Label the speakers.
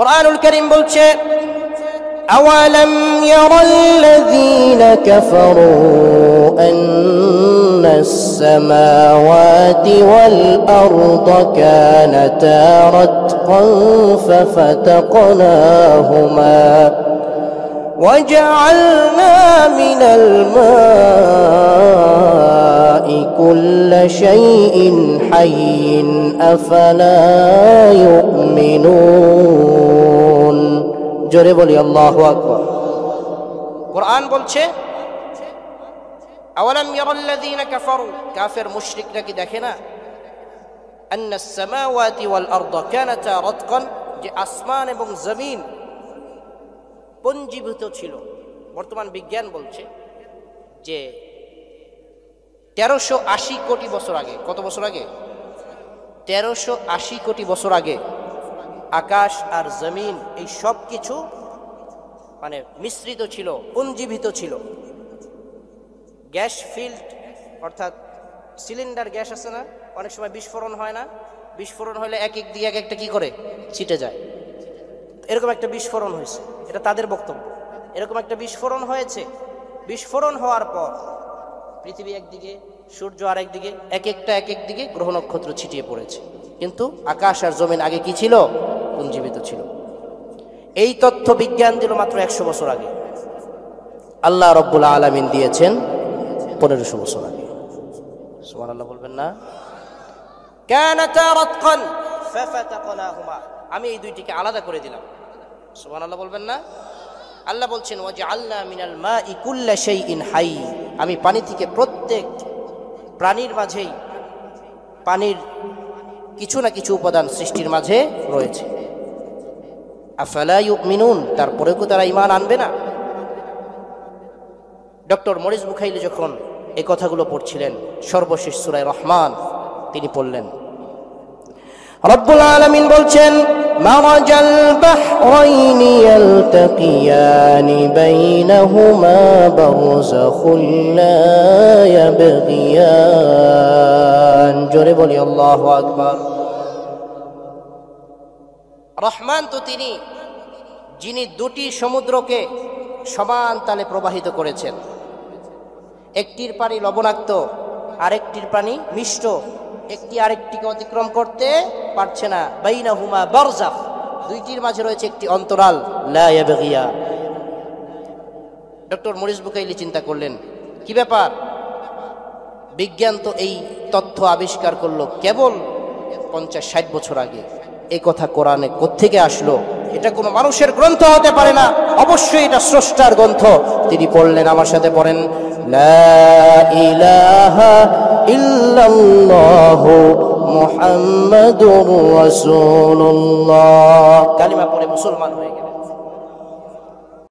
Speaker 1: কুরআনুল কারীম বলছে আওয়ালাম ইয়ারাল্লাযীনা কাফারু আন্নাস সামাওয়াতি ওয়াল আরদা কানাতা রাতকান ফাফাতাকনাহুমা وجعلنا من الماء كل شيء حي أفلا يؤمنون জোরে বলি আল্লাহু আকবার। কুরআন বলছে আওয়ালাম ইয়ারাল্লাযীনা কাফারু, কাফের মুশরিকরা কি দেখে না আন্নাস সামাওয়াতি ওয়াল আরদা কানাতা রাতকান, যে আসমান এবং জমিন পঞ্জীভূত ছিল। বর্তমান বিজ্ঞান বলছে যে 1380 কোটি বছর আগে, কত বছর আগে? 1380 কোটি বছর আগে আকাশ আর জমিন এই সব কিছু মানে মিশ্রিত ছিল, পঞ্জীভূত ছিল। গ্যাস ফিল্ড অর্থাৎ সিলিন্ডার গ্যাস আছে না, অনেক সময় বিস্ফোরণ হয় না, বিস্ফোরণ হলে এক এক দিকে এক একটা কি করে ছিটে যায়, এরকম একটা বিস্ফোরণ হয়েছে, এটা তাদের বক্তব্য। এরকম একটা বিস্ফোরণ হয়েছে, বিস্ফোরণ হওয়ার পর পৃথিবী একদিকে, সূর্য আরেক দিকে, এক এক দিকে গ্রহ নক্ষত্র ছিটিয়ে পড়েছে, কিন্তু আকাশ আর জমিন আগে কি ছিল? পুঞ্জীবিত ছিল। এই তথ্য বিজ্ঞান দিল মাত্র 100 বছর আগে, আল্লাহ রব্বুল আলামিন দিয়েছেন 1500 বছর আগে। সুবহানাল্লাহ বলবেন না? কানাতা রাতকান ফাফাতাকনাহুমা, আমি এই দুইটিকে আলাদা করে দিলাম। সুবহানাল্লাহ বলবেন না? আল্লাহ বলছেন ওয়াজআলনা মিনাল মাই কুল্লা শাইইন হাই, আমি পানি থেকে প্রত্যেক প্রাণীর মাঝেই পানির কিছু না কিছু উপাদান সৃষ্টির মাঝে রয়েছে। আফালা ইউমিনুন, তারপরেও কি তারা ঈমান আনবে না? ডক্টর মরিস বুখাইলি যখন এই কথাগুলো পড়ছিলেন, সর্বশেষ সূরা রহমান তিনি পড়লেন, রব্বুল আলামিন বলছেন মারাজাল বাহরাইনি ইয়ালতাকিয়ানি বাইনাহুমা বারযাখুল লা ইয়াবগিয়ান। জোরে বলি আল্লাহু আকবার। রহমান তো তিনি যিনি দুটি সমুদ্রকে সমান তালে প্রবাহিত করেছেন, একটির পানি লবণাক্ত, আরেকটির পানি মিষ্ট, একটি আরেকটিকে অতিক্রম করতে পারছে না। বাইনাহুমা বারযাখ, দুইটির মাঝে রয়েছে একটি অন্তরাল, লা ইয়াবগিয়া। ডক্টর মরিস বুকাইলি চিন্তা করলেন, কি ব্যাপার, বিজ্ঞান তো এই তথ্য আবিষ্কার করলো কেবল 50-60 বছর আগে, এই কথা কোরআনে কোত্থেকে আসলো? এটা কোনো মানুষের গ্রন্থ হতে পারে না, অবশ্যই এটা স্রষ্টার গ্রন্থ। তিনি পড়লেন, আমার সাথে পড়েন, লা ইলাহা ইল্লাল্লাহু মুহাম্মাদুর রাসূলুল্লাহ। কালিমা পড়ে মুসলমান হয়ে গেল।